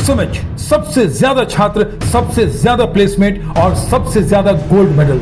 सुमिच, सबसे ज्यादा छात्र, सबसे ज्यादा प्लेसमेंट और सबसे ज्यादा गोल्ड मेडल।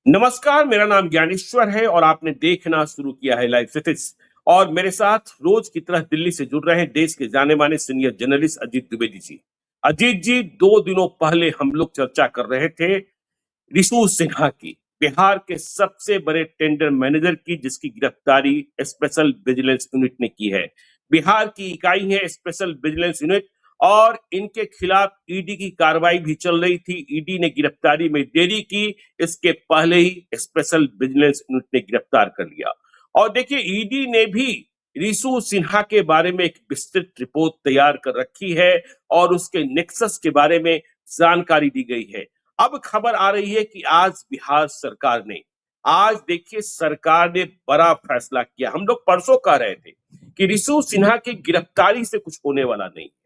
नमस्कार, मेरा नाम ज्ञानेश्वर है और आपने देखना शुरू किया है लाइव स्टेटिस्टिक्स। और मेरे साथ रोज की तरह दिल्ली से जुड़ रहे हैं देश के जाने माने सीनियर जर्नलिस्ट अजीत द्विवेदी जी। अजीत जी, 2 दिनों पहले हम लोग चर्चा कर रहे थे रिशु सिन्हा की, बिहार के सबसे बड़े टेंडर मैनेजर की, जिसकी गिरफ्तारी स्पेशल विजिलेंस यूनिट ने की है। बिहार की इकाई है स्पेशल विजिलेंस यूनिट और इनके खिलाफ ईडी की कार्रवाई भी चल रही थी। ईडी ने गिरफ्तारी में देरी की, इसके पहले ही स्पेशल विजिलेंस यूनिट ने गिरफ्तार कर लिया। और देखिए, ईडी ने भी रिशु सिन्हा के बारे में एक विस्तृत रिपोर्ट तैयार कर रखी है और उसके नेक्सस के बारे में जानकारी दी गई है। अब खबर आ रही है कि आज बिहार सरकार ने, आज देखिए सरकार ने बड़ा फैसला किया। हम लोग परसों कह रहे थे कि रिशु सिन्हा की गिरफ्तारी से कुछ होने वाला नहीं है।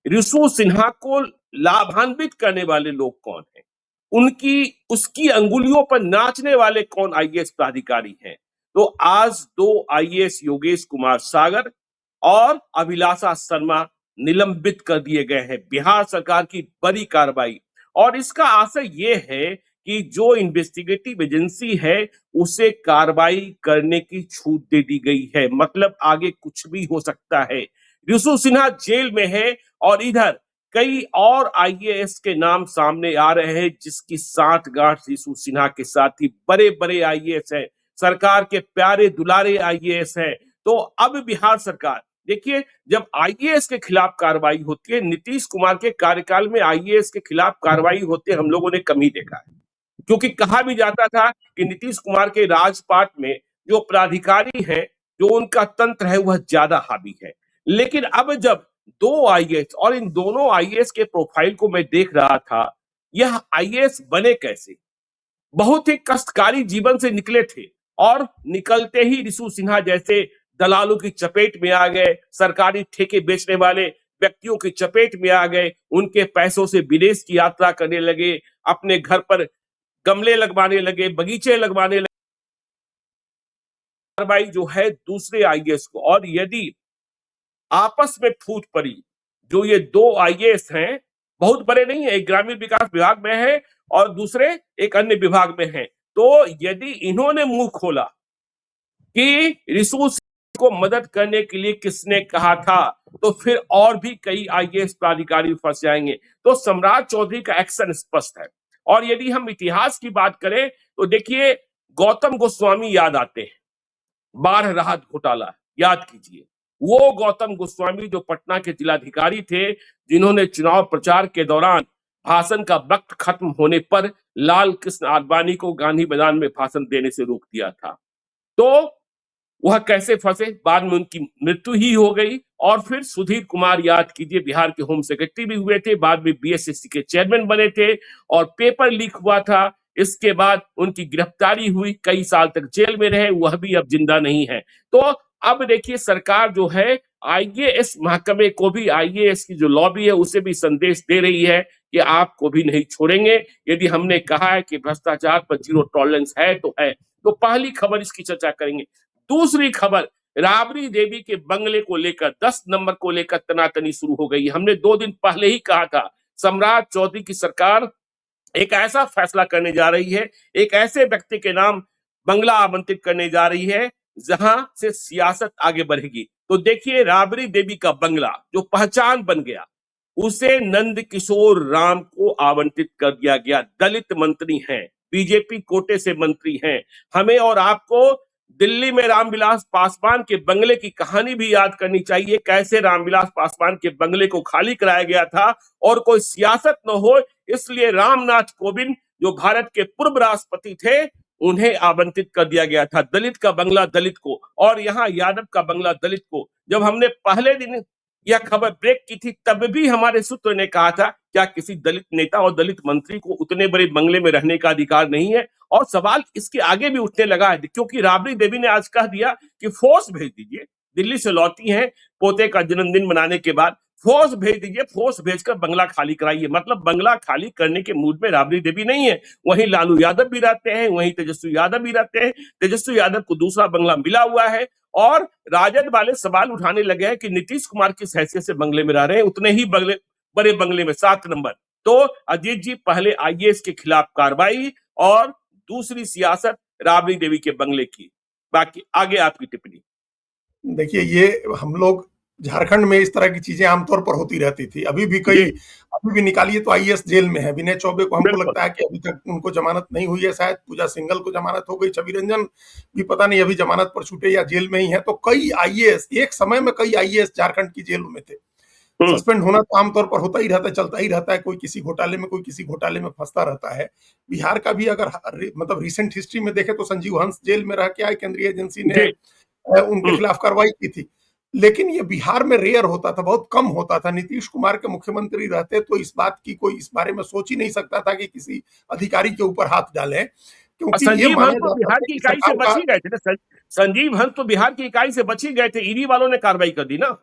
रिशु सिन्हा को लाभान्वित करने वाले लोग कौन हैं, उसकी अंगुलियों पर नाचने वाले कौन आईएएस प्राधिकारी हैं। तो आज 2 आईएएस योगेश कुमार सागर और अभिलाषा शर्मा निलंबित कर दिए गए हैं। बिहार सरकार की बड़ी कार्रवाई, और इसका आशय यह है कि जो इन्वेस्टिगेटिव एजेंसी है उसे कार्रवाई करने की छूट दे दी गई है। मतलब आगे कुछ भी हो सकता है। रिशु सिन्हा जेल में है और इधर कई और आईएएस के नाम सामने आ रहे हैं जिसकी साठगांठ रिशु सिन्हा के साथ ही बड़े बड़े आईएएस हैं, सरकार के प्यारे दुलारे आईएएस हैं। तो अब बिहार सरकार, देखिए, जब आईएएस के खिलाफ कार्रवाई होती है, नीतीश कुमार के कार्यकाल में आईएएस के खिलाफ कार्रवाई होते हम लोगों ने कम ही देखा है, क्योंकि कहा भी जाता था कि नीतीश कुमार के राजपाट में जो प्राधिकारी है, जो उनका तंत्र है, वह ज्यादा हावी है। लेकिन अब जब 2 आईएएस, और इन दोनों आईएएस के प्रोफाइल को मैं देख रहा था, यह आईएएस बने कैसे, बहुत ही कष्टकारी जीवन से निकले थे और निकलते ही रिशु सिन्हा जैसे दलालों की चपेट में आ गए, सरकारी ठेके बेचने वाले व्यक्तियों की चपेट में आ गए, उनके पैसों से विदेश की यात्रा करने लगे, अपने घर पर गमले लगवाने लगे, बगीचे लगवाने लगे। कार्रवाई जो है दूसरे आईएएस को, और यदि आपस में फूट पड़ी, जो ये 2 आईएएस हैं, बहुत बड़े नहीं है, एक ग्रामीण विकास विभाग में है और दूसरे एक अन्य विभाग में है, तो यदि इन्होंने मुंह खोला कि रिशु को मदद करने के लिए किसने कहा था, तो फिर और भी कई आईएएस प्राधिकारी फंस जाएंगे। तो सम्राट चौधरी का एक्शन स्पष्ट है। और यदि हम इतिहास की बात करें तो देखिए, गौतम गोस्वामी याद आते हैं, बाढ़ राहत घोटाला याद कीजिए। वो गौतम गोस्वामी जो पटना के जिलाधिकारी थे, जिन्होंने चुनाव प्रचार के दौरान भाषण का वक्त खत्म होने पर लाल कृष्ण आडवाणी को गांधी मैदान में भाषण देने से रोक दिया था। तो वह कैसे फंसे, बाद में उनकी मृत्यु ही हो गई। और फिर सुधीर कुमार याद कीजिए, बिहार के होम सेक्रेटरी भी हुए थे, बाद में बीएसएससी के चेयरमैन बने थे और पेपर लीक हुआ था। इसके बाद उनकी गिरफ्तारी हुई, कई साल तक जेल में रहे, वह भी अब जिंदा नहीं है। तो अब देखिए, सरकार जो है आईएएस महकमे को भी, आईएएस की जो लॉबी है उसे भी संदेश दे रही है कि आपको भी नहीं छोड़ेंगे। यदि हमने कहा है कि भ्रष्टाचार पर जीरो टॉलरेंस है तो है। तो पहली खबर इसकी चर्चा करेंगे। दूसरी खबर, राबड़ी देवी के बंगले को लेकर, 10 नंबर को लेकर तनातनी शुरू हो गई। हमने 2 दिन पहले ही कहा था, सम्राट चौधरी की सरकार एक ऐसा फैसला करने जा रही है, एक ऐसे व्यक्ति के नाम बंगला आवंटित करने जा रही है जहां से सियासत आगे बढ़ेगी। तो देखिए, राबड़ी देवी का बंगला जो पहचान बन गया, उसे नंद किशोर राम को आवंटित कर दिया गया। दलित मंत्री हैं, बीजेपी कोटे से मंत्री हैं। हमें और आपको दिल्ली में रामविलास पासवान के बंगले की कहानी भी याद करनी चाहिए, कैसे रामविलास पासवान के बंगले को खाली कराया गया था और कोई सियासत न हो, इसलिए रामनाथ कोविंद जो भारत के पूर्व राष्ट्रपति थे, उन्हें आवंटित कर दिया गया था। दलित का बंगला दलित को, और यहाँ यादव का बंगला दलित को। जब हमने पहले दिन यह खबर ब्रेक की थी, तब भी हमारे सूत्र ने कहा था, क्या किसी दलित नेता और दलित मंत्री को उतने बड़े बंगले में रहने का अधिकार नहीं है? और सवाल इसके आगे भी उठने लगा है, क्योंकि राबड़ी देवी ने आज कह दिया कि फोर्स भेज दीजिए। दिल्ली से लौटी हैं पोते का जन्मदिन मनाने के बाद, फोर्स भेज दीजिए, फोर्स भेजकर बंगला खाली कराइए। मतलब बंगला खाली करने के मूड में राबड़ी देवी नहीं है। वहीं लालू यादव भी रहते हैं, वहीं तेजस्वी यादव भी रहते हैं। तेजस्वी यादव को दूसरा बंगला मिला हुआ है और राजद वाले सवाल उठाने लगे हैं कि नीतीश कुमार किस हैसियत से बंगले में रह रहे हैं, उतने ही बंगले बड़े बंगले में 7 नंबर। तो अजीत जी, पहले आईएएस के खिलाफ कार्रवाई और दूसरी सियासत राबड़ी देवी के बंगले की। बाकी आगे आपकी टिप्पणी। देखिए, ये हम लोग झारखंड में इस तरह की चीजें आमतौर पर होती रहती थी। जी, अभी भी निकालिए तो आईएएस जेल में है। विनय चौबे को हमको बिल्कुल। लगता है कि अभी तक उनको जमानत नहीं हुई है शायद। पूजा सिंघल को जमानत हो गई। छवि रंजन भी पता नहीं अभी जमानत पर छूटे या जेल में ही है। तो कई आईएएस, एक समय में कई आईएएस झारखंड की जेलों में थे। हम्म, सस्पेंड होना तो आमतौर पर होता ही रहता है, चलता ही रहता है। कोई किसी घोटाले में, कोई किसी घोटाले में फंसता रहता है। बिहार का भी अगर मतलब रिसेंट हिस्ट्री में देखें तो संजीव हंस जेल में रह के आए, केंद्रीय एजेंसी ने जी, उनके खिलाफ कार्रवाई की थी। लेकिन ये बिहार में रेयर होता था, बहुत कम होता था। नीतीश कुमार के मुख्यमंत्री रहते तो इस बात की कोई इस बारे में सोच ही नहीं सकता था कि किसी अधिकारी के ऊपर हाथ डालें, और क्योंकि ये संजीव माना हंस तो जाता बिहार था की कि इकाई से सरकार बच का। ही गए थे ना। संजीव हंस तो बिहार की इकाई से बच ही गए थे, ईडी वालों ने कार्रवाई कर दी ना।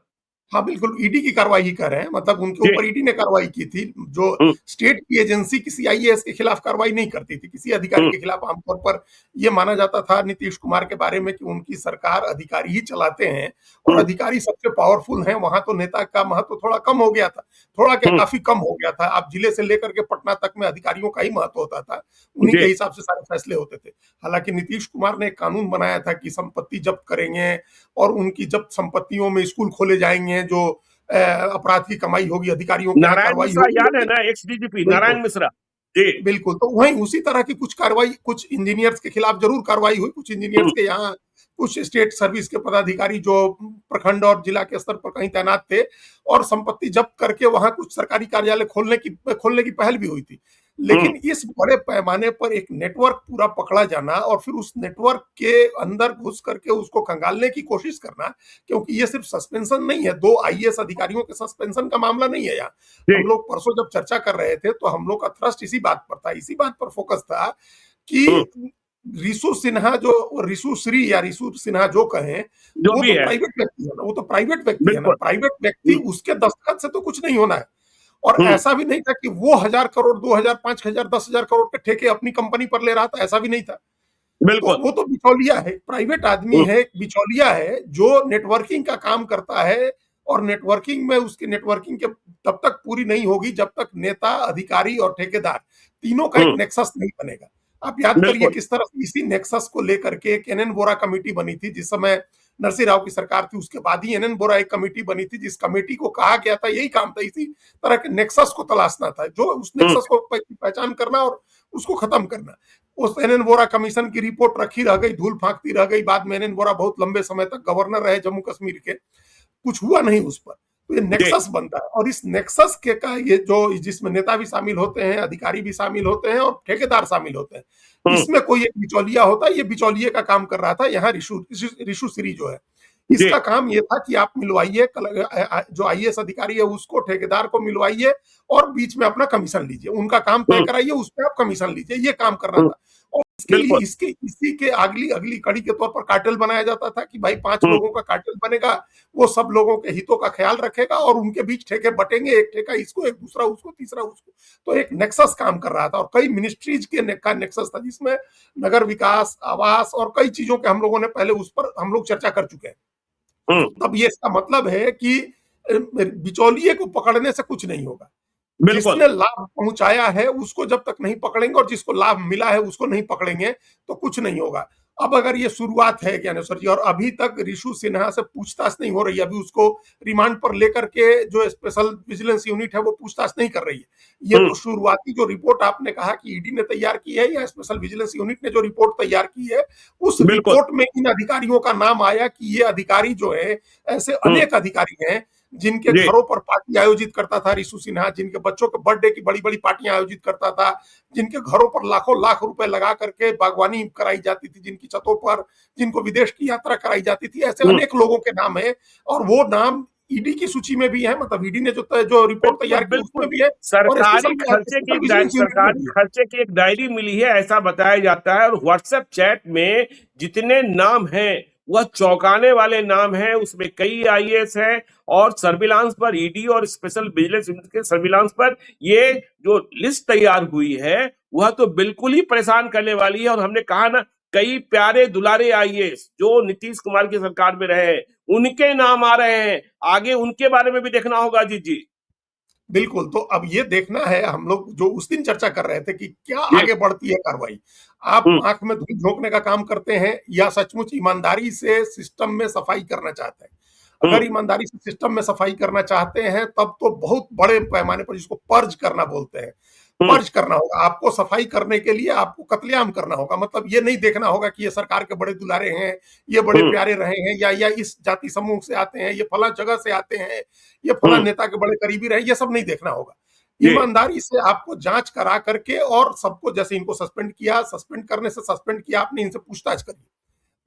हाँ, बिल्कुल ईडी की कार्रवाई ही कर रहे हैं। मतलब उनके जी, ऊपर ईडी ने कार्रवाई की थी। जो हम्म, स्टेट की एजेंसी किसी आईएएस के खिलाफ कार्रवाई नहीं करती थी, किसी अधिकारी हम्म, के खिलाफ। आमतौर पर ये माना जाता था नीतीश कुमार के बारे में कि उनकी सरकार अधिकारी ही चलाते हैं और हम्म, अधिकारी सबसे पावरफुल हैं। वहां तो नेता का महत्व थोड़ा कम हो गया था। थोड़ा क्या, हम्म, काफी कम हो गया था। आप जिले से लेकर के पटना तक में अधिकारियों का ही महत्व होता था। उन्हीं के जी, हिसाब से सारे फैसले होते थे। हालांकि नीतीश कुमार ने एक कानून बनाया था कि संपत्ति जब्त करेंगे और उनकी जब्त संपत्तियों में स्कूल खोले जाएंगे। जो अपराध की कमाई होगी, अधिकारियों के यहाँ नारायण कार्रवाई मिश्रा होगी। याद है लेकिन ना, एक्स डीजीपी बिल्कुल, नारायण मिश्रा। जी, बिल्कुल। तो वहीं उसी तरह की कुछ कार्रवाई, कुछ इंजीनियर्स के खिलाफ जरूर कार्रवाई हुई। कुछ इंजीनियर्स हम्म, के यहाँ कुछ स्टेट सर्विस के पदाधिकारी जो प्रखंड और जिला के स्तर पर कहीं तैनात थे और संपत्ति जब्त करके वहां कुछ सरकारी कार्यालय खोलने की पहल भी हुई थी। हम्म, लेकिन इस बड़े पैमाने पर एक नेटवर्क पूरा पकड़ा जाना और फिर उस नेटवर्क के अंदर घुस करके उसको खंगालने की कोशिश करना, क्योंकि ये सिर्फ सस्पेंशन नहीं है, 2 आईएएस अधिकारियों के सस्पेंशन का मामला नहीं है यहाँ। जी, हम लोग परसों जब चर्चा कर रहे थे तो हम लोग का थ्रस्ट इसी बात पर था, इसी बात पर फोकस था हम्म, कि रिशु श्री या रिशु सिन्हा जो कहें, जो वो भी तो है, प्राइवेट व्यक्ति है ना। वो तो प्राइवेट व्यक्ति है ना। बिल्कुल। प्राइवेट व्यक्ति, हम्म, उसके दस्तखत से तो कुछ नहीं होना है। और हम्म, ऐसा भी नहीं था कि वो 1,000 करोड़, 2,000, 5,000, 10,000 करोड़ के ठेके अपनी कंपनी पर ले रहा था। ऐसा भी नहीं था। तो बिल्कुल। वो तो बिचौलिया है, प्राइवेट आदमी हम्म, है, एक बिचौलिया है जो नेटवर्किंग का काम करता है। और नेटवर्किंग में उसकी नेटवर्किंग के तब तक पूरी नहीं होगी जब तक नेता, अधिकारी और ठेकेदार तीनों का एक हम्म, नेक्सस नहीं बनेगा। आप याद करिए बिल्कुल। किस तरह से इसी नेक्सस को लेकर के एक एनएन बोरा कमेटी बनी थी जिस समय नरसिंह राव की सरकार थी। उसके बाद ही एनएन बोरा एक कमेटी बनी थी जिस कमेटी को कहा गया था, यही काम था, इसी तरह के नेक्सस को तलाशना था, जो उस हम्म, नेक्सस को पहचान करना और उसको खत्म करना। उस एनएन वोरा कमीशन की रिपोर्ट रखी रह गई, धूल फांकती रह गई। बाद में एनएन वोरा बहुत लंबे समय तक गवर्नर रहे जम्मू कश्मीर के, कुछ हुआ नहीं उस पर। तो ये जी, नेक्सस बनता है और इस नेक्सस के का ये जो जिसमें नेता भी शामिल होते हैं, अधिकारी भी शामिल होते हैं और ठेकेदार शामिल होते हैं। हम्म, इसमें कोई एक बिचौलिया होता है। ये बिचौलिए का काम कर रहा था यहाँ रिशु श्री जो है। जी, इसका काम ये था कि आप मिलवाइए जो आईएएस अधिकारी है उसको, ठेकेदार को मिलवाइए और बीच में अपना कमीशन लीजिए। उनका काम तय हम्म, कराइए, उस पर आप कमीशन लीजिए। ये काम कर रहा हम्म, था। और इसके लिए बिल्कुल। इसके इसी के अगली अगली कड़ी के तौर पर कार्टेल बनाया जाता था कि भाई 5 हम्म, लोगों का कार्टेल बनेगा। वो सब लोगों के हितों का ख्याल रखेगा और उनके बीच ठेके बटेंगे। एक ठेका इसको, एक दूसरा उसको, तीसरा उसको। तो एक नेक्सस काम कर रहा था और कई मिनिस्ट्रीज का नेक्सस था जिसमें नगर विकास, आवास और कई चीजों के हम लोगों ने पहले उस पर हम लोग चर्चा कर चुके हैं। हम्म, तो तब ये इसका मतलब है कि बिचौलिए को पकड़ने से कुछ नहीं होगा। बिल्कुल। जिसने लाभ पहुंचाया है उसको जब तक नहीं पकड़ेंगे और जिसको लाभ मिला है उसको नहीं पकड़ेंगे तो कुछ नहीं होगा। अब अगर ये शुरुआत है ज्ञानेश्वर जी, और अभी तक रिशु सिन्हा से पूछताछ नहीं हो रही है, अभी उसको रिमांड पर लेकर के जो स्पेशल विजिलेंस यूनिट है वो पूछताछ नहीं कर रही है। ये हम्म, तो शुरुआती जो रिपोर्ट आपने कहा कि ईडी ने तैयार की है या स्पेशल विजिलेंस यूनिट ने जो रिपोर्ट तैयार की है, उस बिल्कुल। रिपोर्ट में इन अधिकारियों का नाम आया कि ये अधिकारी जो है, ऐसे हम्म, अनेक अधिकारी हैं जिनके जी, घरों पर पार्टी आयोजित करता था रिशु सिन्हा, जिनके बच्चों के बर्थडे की बड़ी बड़ी पार्टियां आयोजित करता था, जिनके घरों पर लाखों लाख रुपए लगा करके बागवानी कराई जाती थी, जिनकी छतों पर, जिनको विदेश की यात्रा कराई जाती थी। ऐसे हम्म, अनेक लोगों के नाम है और वो नाम ईडी की सूची में भी है। मतलब ईडी ने जो रिपोर्ट बिल्कुल, तैयार की उसमें बिल्कुल। भी है और सरकारी खर्चे की स्पेशल एक डाय विजिलेंस यूनिट में सरकारी भी है। खर्चे की एक डायरी मिली है, ऐसा बताया जाता है। और व्हाट्सएप चैट में जितने नाम हैं, वह चौंकाने वाले नाम हैं। उसमें कई आईएएस हैं और सर्विलांस पर ईडी और स्पेशल विजिलेंस यूनिट के सर्विलांस पर ये जो लिस्ट तैयार हुई है, वह तो बिल्कुल ही परेशान करने वाली है। और हमने कहा ना, कई प्यारे दुलारे आईएएस जो नीतीश कुमार की सरकार में रहे, उनके नाम आ रहे हैं। आगे उनके बारे में भी देखना होगा। जी, जी। बिल्कुल, तो अब ये देखना है हम लोग जो उस दिन चर्चा कर रहे थे कि क्या जी। आगे बढ़ती है कार्रवाई। आप हुँ, आँख में धूल झोंकने का काम करते हैं या सचमुच ईमानदारी से सिस्टम में सफाई करना चाहते हैं? हुँ, अगर ईमानदारी से सिस्टम में सफाई करना चाहते हैं तब तो बहुत बड़े पैमाने पर जिसको पर्ज करना बोलते हैं, हुँ, पर्ज करना होगा। आपको सफाई करने के लिए आपको कत्लेआम करना होगा। मतलब ये नहीं देखना होगा कि ये सरकार के बड़े दुलारे हैं, ये बड़े हुँ, प्यारे रहे हैं या इस जाति समूह से आते हैं, ये फलाँ जगह से आते हैं, ये फलाँ हुँ, नेता के बड़े करीबी रहे, ये सब नहीं देखना होगा। जी, ईमानदारी से आपको जाँच करा करके और सबको जैसे इनको सस्पेंड किया, सस्पेंड करने से सस्पेंड किया आपने, इनसे पूछताछ करी।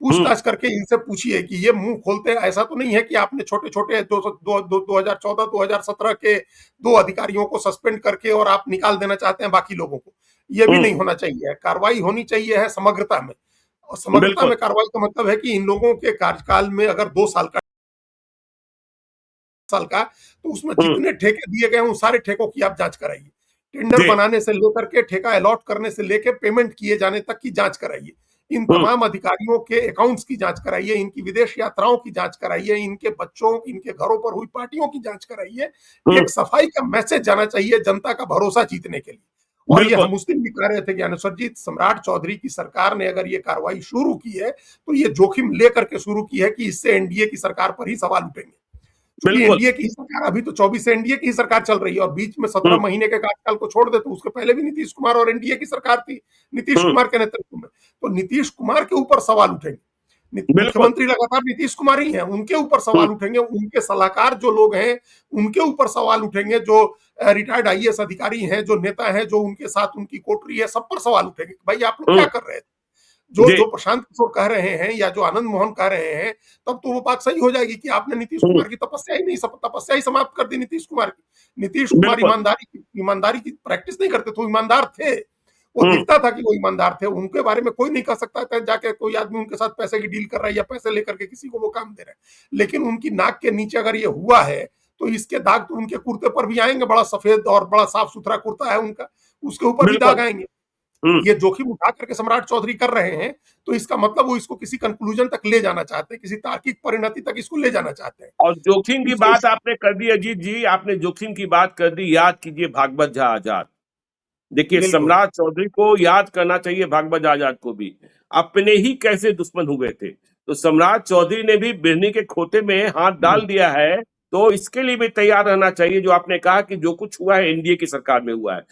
हुँ, पूछताछ करके इनसे पूछिए कि ये मुँह खोलते हैं, ऐसा तो नहीं है कि आपने छोटे-छोटे 2014-2017 के 2 अधिकारियों को सस्पेंड करके और आप निकाल देना चाहते हैं बाकी लोगों को। ये भी हुँ, नहीं होना चाहिए। कार्रवाई होनी चाहिए है समग्रता में और समग्रता बिल्कुल, में कार्रवाई का मतलब है कि इन लोगों के कार्यकाल में अगर 2 साल का, तो उसमें हुँ, जितने ठेके दिए गए हैं, उन सारे ठेकों की आप जाँच कराइए। टेंडर जी, बनाने से लेकर के ठेका अलॉट करने से लेके पेमेंट किए जाने तक की जाँच कराइए। इन हुँ, तमाम अधिकारियों के अकाउंट्स की जाँच कराइए, इनकी विदेश यात्राओं की जाँच कराइए, इनके बच्चों, इनके घरों पर हुई पार्टियों की जाँच कराइए। हुँ, एक सफाई का मैसेज जाना चाहिए जनता का भरोसा जीतने के लिए। और ये बिल्कुल, हम उस दिन भी कह रहे थे ज्ञानेश्वर जी, सम्राट चौधरी की सरकार ने अगर ये कार्रवाई शुरू की है, तो ये जोखिम लेकर के शुरू की है कि इससे एनडीए की सरकार पर ही सवाल उठेंगे। चूँकि बिल्कुल, एनडीए की ही सरकार अभी तो 24 से एनडीए की ही सरकार चल रही है और बीच में 17 हुँ, महीने के कार्यकाल को छोड़ दे तो उसके पहले भी नीतीश कुमार और एनडीए की सरकार थी, नीतीश हुँ, कुमार के नेतृत्व में। तो नीतीश कुमार के ऊपर सवाल उठेंगे। बिल्कुल, मुख्यमंत्री लगातार नीतीश कुमार ही हैं, उनके ऊपर हुँ, सवाल उठेंगे, उनके सलाहकार जो लोग हैं, उनके ऊपर सवाल उठेंगे, जो रिटायर्ड आईएएस अधिकारी हैं, जो नेता हैं, जो उनके साथ उनकी कोटरी है, सब पर सवाल उठेंगे कि भाई आप लोग क्या हुँ, कर रहे थे? जो जी, जो प्रशांत किशोर कह रहे हैं या जो आनंद मोहन कह रहे हैं, तब तो वो बात सही हो जाएगी कि आपने नीतीश हुँ, कुमार की तपस्या ही समाप्त कर दी नीतीश कुमार की। नीतीश कुमार बिल्कुल, ईमानदारी की प्रैक्टिस नहीं करते थे, वो ईमानदार थे। वो हुँ, दिखता था कि वो ईमानदार थे, उनके बारे में कोई नहीं कह सकता था जाके कोई आदमी उनके साथ पैसे की डील कर रहा है या पैसे लेकर के किसी को वो काम दे रहा है। लेकिन उनकी नाक के नीचे अगर ये हुआ है, तो इसके दाग तो उनके कुर्ते पर भी आएँगे, बड़ा सफेद और बड़ा साफ-सुथरा कुर्ता है उनका, उसके ऊपर भी बिल्कुल, दाग आएँगे। हुँ, ये जोखिम उठा करके सम्राट चौधरी कर रहे हैं, तो इसका मतलब वो इसको किसी कंक्लूजन तक ले जाना चाहते हैं, किसी तार्किक परिणति तक इसको ले जाना चाहते हैं। और जोखिम की इस बात इस आपने कर दी अजीत जी, आपने जोखिम की बात कर दी, याद कीजिए भागवत झा आज़ाद। देखिए, बिल्कुल, सम्राट चौधरी को याद करना चाहिए भागवत आजाद को भी। अपने ही कैसे दुश्मन हुए थे। तो सम्राट चौधरी ने भी बिरनी के खोते में हाथ हुँ, डाल दिया है, तो इसके लिए भी तैयार रहना चाहिए जो आपने कहा कि जो कुछ हुआ है एनडीए की सरकार में हुआ है।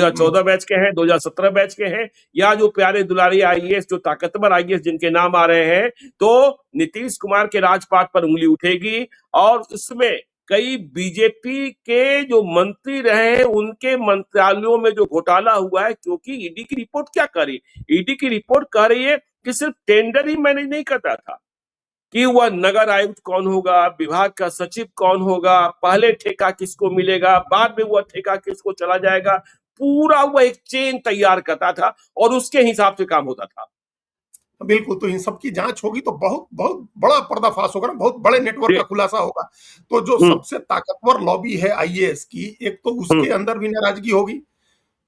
हुँ, 2014 बैच के हैं, 2017 बैच के हैं या जो प्यारे दुलारी आईएएस जो ताकतवर आईएएस जिनके नाम आ रहे हैं, तो नीतीश कुमार के राजपाट पर उँगली उठेगी और उसमें कई बीजेपी के जो मंत्री रहे हैं, उनके मंत्रालयों में जो घोटाला हुआ है क्योंकि ईडी की रिपोर्ट क्या कह रही है? ईडी की रिपोर्ट कह रही है कि सिर्फ टेंडर ही मैनेज नहीं करता था, कि वह नगर आयुक्त कौन होगा, विभाग का सचिव कौन होगा, पहले ठेका किसको मिलेगा, बाद में वह ठेका किसको चला जाएगा, पूरा वह एक चेन तैयार करता था और उसके हिसाब से काम होता था। बिल्कुल, तो इन सब की जाँच होगी तो बहुत बहुत बड़ा पर्दाफाश होगा ना, बहुत बड़े नेटवर्क जी, का खुलासा होगा। तो जो हुँ, सबसे ताकतवर लॉबी है आईएएस की, एक तो हुँ, उसके अंदर भी नाराज़गी होगी।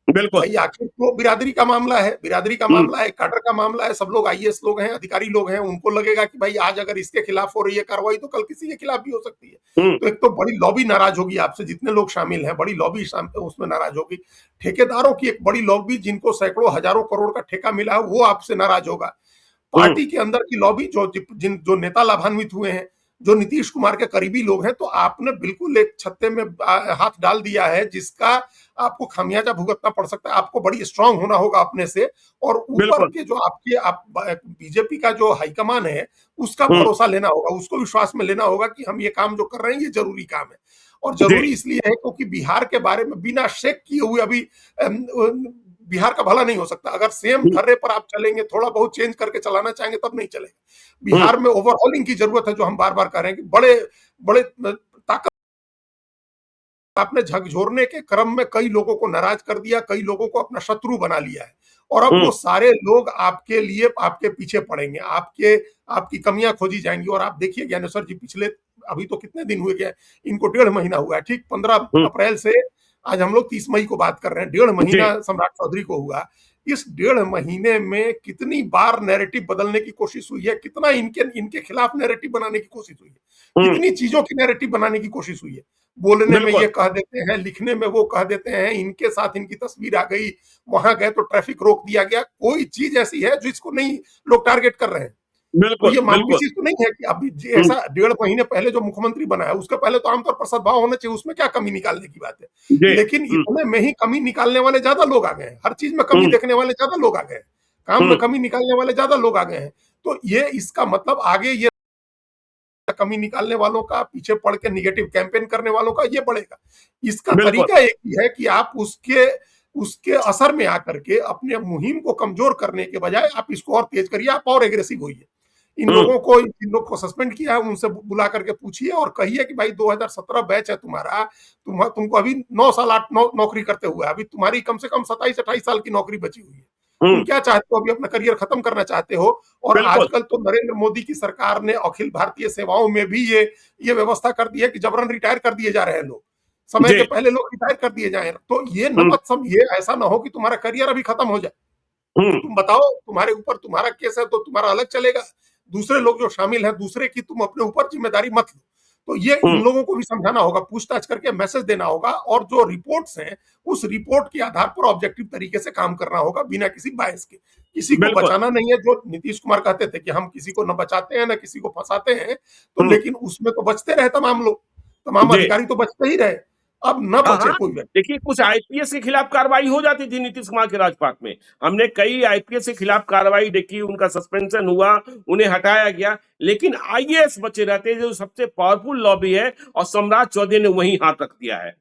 बिल्कुल, भाई आखिर तो बिरादरी का मामला है, बिरादरी का हुँ, मामला है, काडर का मामला है, सब लोग आईएएस लोग हैं, अधिकारी लोग हैं, उनको लगेगा कि भाई आज अगर इसके खिलाफ हो रही है कार्रवाई तो कल किसी के खिलाफ भी हो सकती है। हुँ, तो एक तो बड़ी लॉबी नाराज़ होगी आपसे, जितने लोग शामिल हैं, बड़ी लॉबी उसमें नाराज़ होगी। ठेकेदारों की एक बड़ी लॉबी जिनको सैकड़ों हज़ारों करोड़ का ठेका मिला है, वो आपसे नाराज़ होगा। हुँ, पार्टी के अंदर की लॉबी जो नेता लाभान्वित हुए हैं, जो नीतीश कुमार के करीबी लोग हैं, तो आपने बिल्कुल एक छत्ते में हाथ डाल दिया है जिसका आपको खामियाजा भुगतना पड़ सकता है। आपको बड़ी स्ट्रांग होना होगा अपने से और ऊपर बिल्कुल, के जो आपके आप बीजेपी का जो हाईकमान है, उसका हुँ, भरोसा लेना होगा, उसको विश्वास में लेना होगा कि हम ये काम जो कर रहे हैं, ये ज़रूरी काम है। और जी, ज़रूरी इसलिए है क्योंकि बिहार के बारे में बिना शेक किए हुए अभी बिहार का भला नहीं हो सकता। अगर सेम हुँ, ढर्रे पर आप चलेंगे, थोड़ा बहुत चेंज करके चलाना चाहेंगे तब नहीं चलेगा। हुँ, बिहार में ओवरहॉलिंग की ज़रूरत है जो हम बार-बार कह रहे हैं कि बड़े बड़े ताकत आपने झकझोरने के क्रम में कई लोगों को नाराज़ कर दिया, कई लोगों को अपना शत्रु बना लिया है। और अब हुँ, वो सारे लोग आपके लिए आपके पीछे पड़ेंगे, आपकी कमियाँ खोजी जाएँगी और आप देखिए ज्ञानेश्वर जी पिछले अभी तो कितने दिन हुए क्या इनको 1.5 महीना हुआ है, ठीक 15 हुँ, अप्रैल से आज हम लोग 30 मई को बात कर रहे हैं, 1.5 जी, महीना सम्राट चौधरी को हुआ। इस 1.5 महीने में कितनी बार नैरेटिव बदलने की कोशिश हुई है, कितना इनके इनके खिलाफ नैरेटिव बनाने की कोशिश हुई है, हुँ, कितनी चीज़ों की नैरेटिव बनाने की कोशिश हुई है। बोलने में ये बिल्कुल कह देते हैं, लिखने में वो कह देते हैं, इनके साथ इनकी तस्वीर आ गई, वहां गए तो ट्रैफिक रोक दिया गया। कोई चीज ऐसी है जो इसको नहीं लोग टारगेट कर रहे हैं। तो बिल्कुल ये मामूली बिल्कुल। चीज तो नहीं है कि अभी हम्म, ऐसा 1.5 महीने पहले जो मुख्यमंत्री बना है उसके पहले तो आमतौर पर सद्भाव होना चाहिए, उसमें क्या कमी निकालने की बात है। जी। लेकिन इतने में ही कमी निकालने वाले ज्यादा लोग आ गए हैं, हर चीज में कमी हम्म, देखने वाले ज्यादा लोग आ गए हैं, काम में हम्म, कमी निकालने वाले ज्यादा लोग आ गए हैं। तो ये इसका मतलब आगे ये कमी निकालने वालों का, पीछे पड़ के निगेटिव कैंपेन करने वालों का ये बढ़ेगा। इसका बिल्कुल तरीका एक ही है कि आप उसके उसके असर में आकर के अपने मुहिम को कमजोर करने के बजाय आप इसको और तेज करिए, आप और एग्रेसिव होइए। इन हम्म, लोगों को, जिन लोग को सस्पेंड किया है उनसे बुला करके पूछिए और कहिए कि भाई 2017 बैच है तुम्हारा, तुमको अभी 9 साल 8 नौकरी करते हुए, अभी तुम्हारी कम से कम 27-28 साल की नौकरी बची हुई है। तुम हम्म, क्या चाहते हो, अभी अपना करियर खत्म करना चाहते हो? और बिल्कुल आजकल तो नरेंद्र मोदी की सरकार ने अखिल भारतीय सेवाओं में भी ये व्यवस्था कर दी है कि जबरन रिटायर कर दिए जा रहे हैं लोग, समय जी। के पहले लोग रिटायर कर दिए जाए। तो ये न हम्म, मत सम ये ऐसा ना हो कि तुम्हारा करियर अभी खत्म हो जाए। हम्म, तुम बताओ, तुम्हारे ऊपर तुम्हारा केस है तो तुम्हारा अलग चलेगा, दूसरे लोग जो शामिल हैं दूसरे की तुम अपने ऊपर जिम्मेदारी मत लो। तो ये इन हम्म, लोगों को भी समझाना होगा, पूछताछ करके मैसेज देना होगा, और जो रिपोर्ट्स हैं उस रिपोर्ट के आधार पर ऑब्जेक्टिव तरीके से काम करना होगा, बिना किसी बायस के। किसी को बिल्कुल। बचाना नहीं है, जो नीतीश कुमार कहते थे कि हम किसी को न बचाते हैं न किसी को फंसाते हैं, तो हम्म, लेकिन उसमें तो बचते रहे तमाम लोग, तमाम जी। अधिकारी तो बचते ही रहे। अब न हाँ, बचे हाँ। कोई व्यक्ति। देखिए कुछ आईपीएस के खिलाफ कार्रवाई हो जाती थी नीतीश कुमार के राजपाट में। हमने कई आईपीएस के खिलाफ कार्रवाई देखी, उनका सस्पेंशन हुआ, उन्हें हटाया गया। लेकिन आईएएस बचे रहते हैं, जो सबसे पावरफुल लॉबी है, और सम्राट चौधरी ने वहीं हाथ रख दिया है।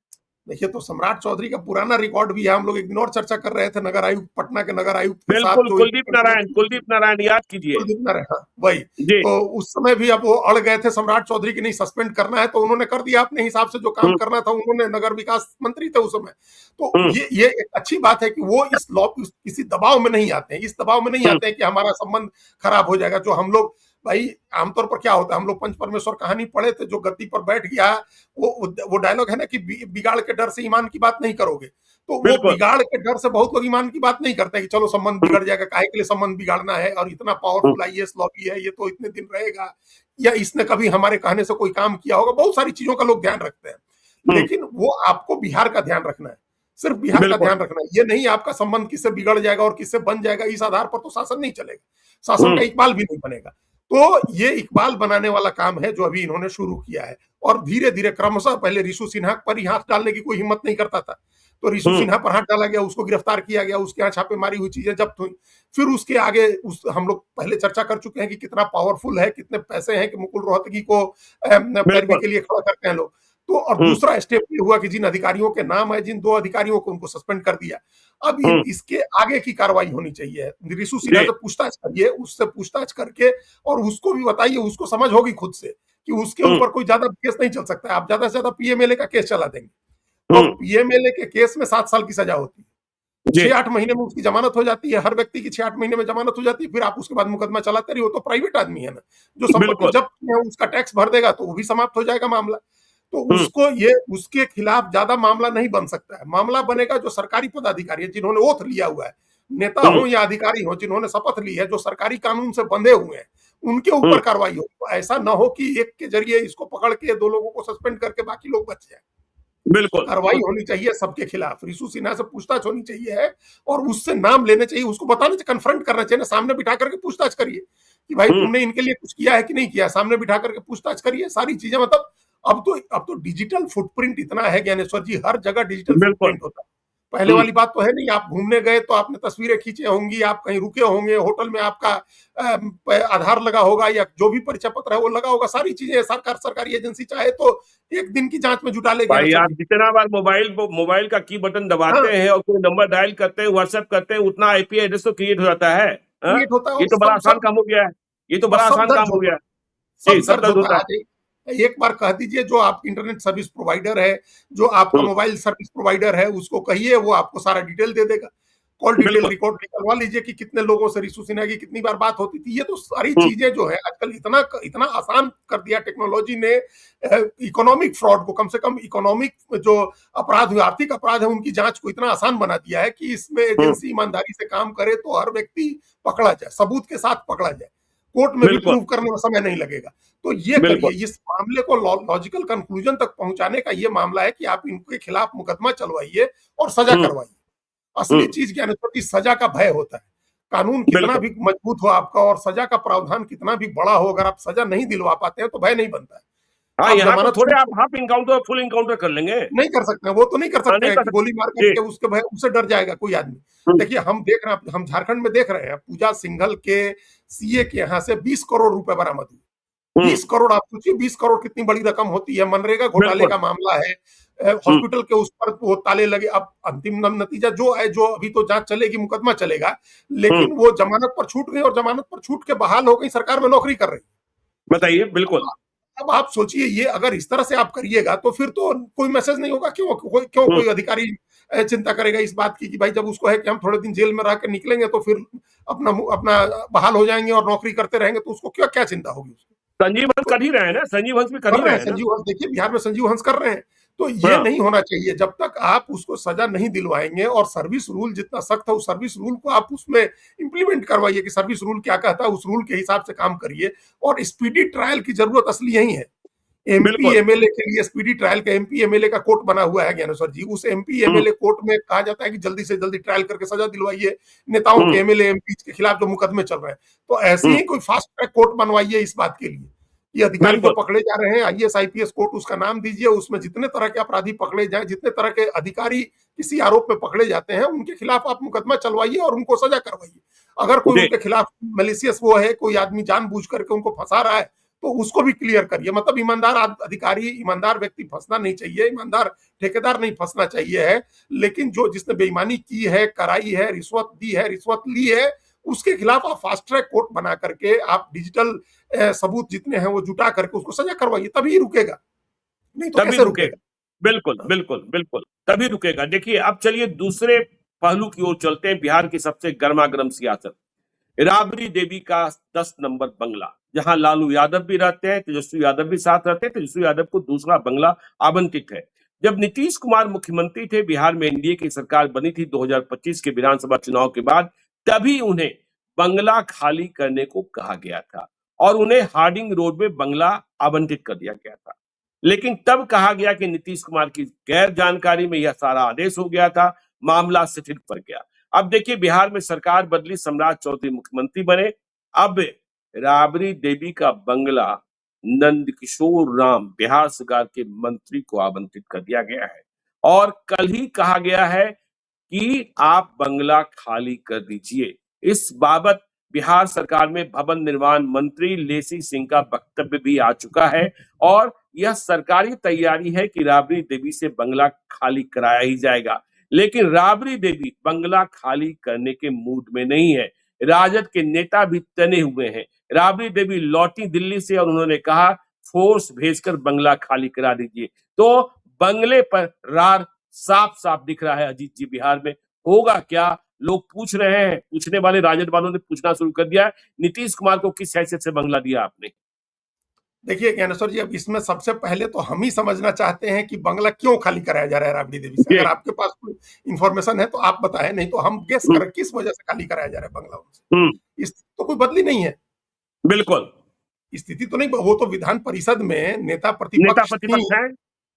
देखिए, तो सम्राट चौधरी का पुराना रिकॉर्ड भी है। हम लोग एक दिन और चर्चा कर रहे थे नगर आयुक्त, पटना के नगर आयुक्त के साथ बिल्कुल, जो कुलदीप नारायण याद कीजिए। कुलदीप नारायण, हाँ, वही। जी। तो उस समय भी अब वो अड़ गए थे सम्राट चौधरी की, नहीं सस्पेंड करना है, तो उन्होंने कर दिया अपने हिसाब से जो काम हुँ, करना था। उन्होंने, नगर विकास मंत्री थे उस समय। तो हुँ, ये एक अच्छी बात है कि वो इस लॉ किसी दबाव में नहीं आते हैं, इस दबाव में नहीं हुँ, आते हैं कि हमारा संबंध खराब हो जाएगा। जो हम लोग, भाई आमतौर पर क्या होता है, हम लोग पंच परमेश्वर कहानी पढ़े थे, जो गद्दी पर बैठ गया, वो डायलॉग है ना कि बिगाड़ के डर से ईमान की बात नहीं करोगे। तो वो बिल्कुल। बिगाड़ के डर से बहुत लोग ईमान की बात नहीं करते कि चलो संबंध हुँ, बिगड़ जाएगा, काहे के लिए संबंध बिगाड़ना है, और इतना हुँ, पावरफुल आईएएस लॉबी है, ये तो इतने दिन रहेगा, या इसने कभी हमारे कहने से कोई काम किया होगा। बहुत सारी चीजों का लोग ध्यान रखते हैं, हुँ, लेकिन वो आपको बिहार का ध्यान रखना है, सिर्फ बिहार का बिल्कुल। ध्यान रखना है। ये नहीं आपका संबंध किससे बिगड़ जाएगा और किससे बन जाएगा, इस आधार पर तो शासन नहीं चलेगा, शासन हुँ, का इकबाल भी नहीं बनेगा। तो ये इकबाल बनाने वाला काम है जो अभी इन्होंने शुरू किया है, और धीरे धीरे क्रमशः, पहले रिशु सिन्हा पर ही हाथ डालने की कोई हिम्मत नहीं करता था, तो रिशु हुँ, सिन्हा पर हाथ डाला गया, उसको गिरफ्तार किया गया, उसके यहाँ छापेमारी हुई, चीजें जब्त हुई। फिर उसके आगे हम लोग पहले चर्चा कर चुके हैं कि कितना पावरफुल है, कितने पैसे हैं कि मुकुल रोहतगी को पैरवी बिल्कुल। के लिए खड़ा करते हैं लोग। तो और हुँ, दूसरा स्टेप ये हुआ कि जिन अधिकारियों के नाम है, जिन 2 अधिकारियों को, उनको सस्पेंड कर दिया। अब हुँ, इसके आगे की कार्रवाई होनी चाहिए। रिशु सिन्हा जी। से पूछताछ करिए, उससे पूछताछ करके, और उसको भी बताइए, उसको समझ होगी खुद से कि उसके हुँ, ऊपर कोई ज्यादा केस नहीं चल सकता है। आप ज्यादा से ज्यादा पीएमएलए का केस चला देंगे, तो हुँ, पीएमएलए के केस में 7 साल की सजा होती है। जी। 6-8 महीने में उसकी जमानत हो जाती है, हर व्यक्ति की 6-8 महीने में जमानत हो जाती है, फिर आप उसके बाद मुकदमा चलाते रहिए। वो तो प्राइवेट आदमी है ना, जो संपत्ति बिल्कुल। जब्त किया है उसका टैक्स भर देगा तो वो भी समाप्त हो जाएगा मामला। तो हुँ, उसको ये, उसके खिलाफ ज्यादा मामला नहीं बन सकता है। मामला बनेगा जो सरकारी पदाधिकारी है, जिन्होंने ओथ लिया हुआ है, नेता हुँ, हो या अधिकारी हो, जिन्होंने शपथ ली है, जो सरकारी कानून से बंधे हुए हैं, उनके हुँ, ऊपर कार्रवाई हो। तो ऐसा ना हो कि एक के जरिए इसको पकड़ के 2 लोगों को सस्पेंड करके बाकी लोग बच जाए। बिल्कुल। कार्रवाई होनी चाहिए सबके खिलाफ। रिशु सिन्हा से पूछताछ होनी चाहिए है, और उससे नाम लेने चाहिए, उसको बताना चाहिए, कन्फ्रंट करना चाहिए ना, सामने बिठा करके पूछताछ करिए कि भाई हुँ, तुमने इनके लिए कुछ किया है कि नहीं किया। सामने बिठा करके पूछताछ करिए, सारी चीजें, मतलब अब तो डिजिटल फुटप्रिंट इतना है ज्ञानेश्वर जी, हर जगह डिजिटल बिल्कुल। फुटप्रिंट होता है। पहले हुँ, वाली बात तो है नहीं, आप घूमने गए तो आपने तस्वीरें खींची होंगी, आप कहीं रुके होंगे, होटल में आपका आधार लगा होगा, या जो भी परिचय पत्र है वो लगा होगा। सारी चीजें सरकार, सरकारी एजेंसी चाहे तो एक दिन की जांच में जुटा लेगी भाई ज्ञानेश्वर आप जी। जितना बार मोबाइल का की बटन हाँ, दबाते हैं और कोई नंबर डायल करते हैं, व्हाट्सएप करते हैं, उतना आईपी एड्रेस तो क्रिएट हो जाता है। हाँ? क्रिएट होता है, ये और तो बड़ा सब आसान सब काम हो गया है। ये तो और बड़ा सब आसान काम दर्ज हो होता गया है, है। जी, सब सब दर्ज दर्ज होता होता है। है। आज एक बार कह दीजिए, जो आप इंटरनेट सर्विस प्रोवाइडर है, जो आपका हुँ, मोबाइल सर्विस प्रोवाइडर है, उसको कहिए, वो आपको सारा डिटेल दे देगा। कॉल डिटेल बिल्कुल। रिकॉर्ड निकलवा लीजिए कि कितने लोगों से रिशु सिन्हा की कितनी बार बात होती थी। ये तो सारी हुँ, चीजें जो है आजकल इतना इतना आसान कर दिया टेक्नोलॉजी ने। इकोनॉमिक फ्रॉड को, कम से कम इकोनॉमिक जो अपराध हुए, आर्थिक अपराध है, उनकी जांच को इतना आसान बना दिया है कि इसमें हुँ, एजेंसी ईमानदारी से काम करे तो हर व्यक्ति पकड़ा जाए, सबूत के साथ पकड़ा जाए। कोर्ट में भी बिल्कुल प्रूव करने में समय नहीं लगेगा। तो ये करिए, बिल्कुल। इस मामले को लॉजिकल कंक्लूजन तक पहुंचाने का ये मामला है कि आप इनके खिलाफ मुकदमा चलवाइए और सजा हम्म करवाइए। असली हम्म चीज क्या है कि सजा का भय होता है। कानून कितना बिल्कुल। भी मजबूत हो आपका और सजा का प्रावधान कितना भी बड़ा हो, अगर आप सजा नहीं दिलवा पाते हैं तो भय नहीं बनता है। हाँ, आप यहाँ तो जमानत थोड़े छूट आप हाफ इनकाउंटर फुल इनकाउंटर कर लेंगे। नहीं कर सकते हैं, वो तो नहीं कर हाँ, सकते नहीं हैं कर कि सकते। गोली मार जी। करके उसके भय उससे डर जाएगा कोई आदमी। हम्म देखिए हम देख रहे हैं, हम झारखंड में देख रहे हैं, पूजा सिंघल के सीए के यहाँ से 20 करोड़ रुपए बरामद हुए। हम्म 20 करोड़, आप सोचिए 20 करोड़ कितनी बड़ी रकम होती है। मनरेगा घोटाले बिल्कुल। का मामला है, हम्म हॉस्पिटल के उस पर वो ताले लगे। अब अंतिम नतीजा जो है, जो अभी तो जांच चलेगी, मुकदमा चलेगा, हम्म लेकिन वो जमानत पर छूट गई और जमानत पर छूट के बहाल हो गई, सरकार में नौकरी कर रही। बताइए। बिल्कुल। अब आप सोचिए, ये अगर इस तरह से आप करिएगा तो फिर तो कोई मैसेज नहीं होगा। क्यों हम्म कोई अधिकारी चिंता करेगा इस बात की कि भाई जब उसको है कि हम थोड़े दिन जेल में रह के निकलेंगे तो फिर अपना अपना बहाल हो जाएंगे और नौकरी करते रहेंगे, तो उसको क्या क्या चिंता होगी उसको। संजीव हंस कर ही रहे हैं ना, संजीव हंस भी कर कर ही रहे रहे हैं हैं ना। संजीव हंस, देखिए बिहार में संजीव हंस कर रहे हैं। तो ये हाँ। नहीं होना चाहिए। जब तक आप उसको सजा नहीं दिलवाएंगे और सर्विस रूल जितना सख्त है, उस सर्विस रूल को आप उसमें इंप्लीमेंट करवाइए कि सर्विस रूल क्या कहता है, उस रूल के हिसाब से काम करिए। और स्पीडी ट्रायल की जरूरत असली यही है। एमपी बिल्कुल। एमएलए के लिए स्पीडी ट्रायल का एमपी एमएलए का कोर्ट बना हुआ है ज्ञानेश्वर जी। उस एमपी हम्म एमएलए कोर्ट में कहा जाता है कि जल्दी से जल्दी ट्रायल करके सजा दिलवाइए नेताओं के, हम्म एमएलए एमपी के खिलाफ जो मुकदमे चल रहे हैं। तो ऐसे हम्म ही कोई फास्ट ट्रैक कोर्ट बनवाइए इस बात के लिए। ये अधिकारी जो बिल्कुल। पकड़े जा रहे हैं, आईएएस आईपीएस कोर्ट उसका नाम दीजिए, उसमें जितने तरह के अपराधी पकड़े जाएं, जितने तरह के अधिकारी किसी आरोप में पकड़े जाते हैं, उनके खिलाफ आप मुकदमा चलवाइए और उनको सजा करवाइए। अगर कोई जी। उनके खिलाफ मलिशियस वो है, कोई आदमी जानबूझ करके उनको फंसा रहा है, तो उसको भी क्लियर करिए। मतलब ईमानदार अधिकारी, ईमानदार व्यक्ति फंसना नहीं चाहिए, ईमानदार ठेकेदार नहीं फंसना चाहिए है। लेकिन जो जिसने बेईमानी की है, कराई है, रिश्वत दी है, रिश्वत ली है, उसके खिलाफ आप फास्ट ट्रैक कोर्ट बना करके आप डिजिटल सबूत जितने हैं वो जुटा करके उसको सजा करवाइए, तभी रुकेगा। नहीं तो तभी कैसे रुकेगा। रुकेगा। बिल्कुल बिल्कुल बिल्कुल। तभी रुकेगा। देखिए, अब चलिए दूसरे पहलू की ओर चलते हैं। बिहार की सबसे गर्मा गर्म सियासत, राबड़ी देवी का 10 नंबर बंगला, जहां लालू यादव भी रहते हैं, तेजस्वी यादव भी साथ रहते हैं। तेजस्वी यादव को दूसरा बंगला आवंटित है। जब नीतीश कुमार मुख्यमंत्री थे, बिहार में एनडीए की सरकार बनी थी 2025 के विधानसभा चुनाव के बाद, तभी उन्हें बंगला खाली करने को कहा गया था और उन्हें हार्डिंग रोड में बंगला आवंटित कर दिया गया था। लेकिन तब कहा गया कि नीतीश कुमार की गैर जानकारी में यह सारा आदेश हो गया था, मामला शिथिल पड़ गया। अब देखिए, बिहार में सरकार बदली, सम्राट चौधरी मुख्यमंत्री बने। अब राबड़ी देवी का बंगला नंदकिशोर राम, बिहार सरकार के मंत्री को आवंटित कर दिया गया है और कल ही कहा गया है कि आप बंगला खाली कर दीजिए। इस बाबत बिहार सरकार में भवन निर्माण मंत्री लेसी सिंह का वक्तव्य भी आ चुका है और यह सरकारी तैयारी है कि राबड़ी देवी से बंगला खाली कराया ही जाएगा। लेकिन राबड़ी देवी बंगला खाली करने के मूड में नहीं है। राजद के नेता भी तने हुए हैं। राबड़ी देवी लौटी दिल्ली से और उन्होंने कहा, फोर्स भेजकर बंगला खाली करा दीजिए। तो बंगले पर रार साफ साफ दिख रहा है। अजीत जी, बिहार में होगा क्या? लोग पूछ रहे हैं, पूछने वाले राजद वालों ने पूछना शुरू कर दिया है, नीतीश कुमार को किस हैसियत से बंगला दिया आपने? देखिए ज्ञानेश्वर जी, अब इसमें सबसे पहले तो हम ही समझना चाहते हैं कि बंगला क्यों खाली कराया जा रहा है राबड़ी देवी से। जी। अगर आपके पास कोई इंफॉर्मेशन है तो आप बताएं, नहीं तो हम गेस हम्म करें किस वजह से खाली कराया जा रहा है बंगला उनसे। हम्म स्थिति तो कोई बदली नहीं है। बिल्कुल। स्थिति तो नहीं, वो तो विधान परिषद में नेता नेता प्रतिपक्ष थी प्रतिपक्ष हैं।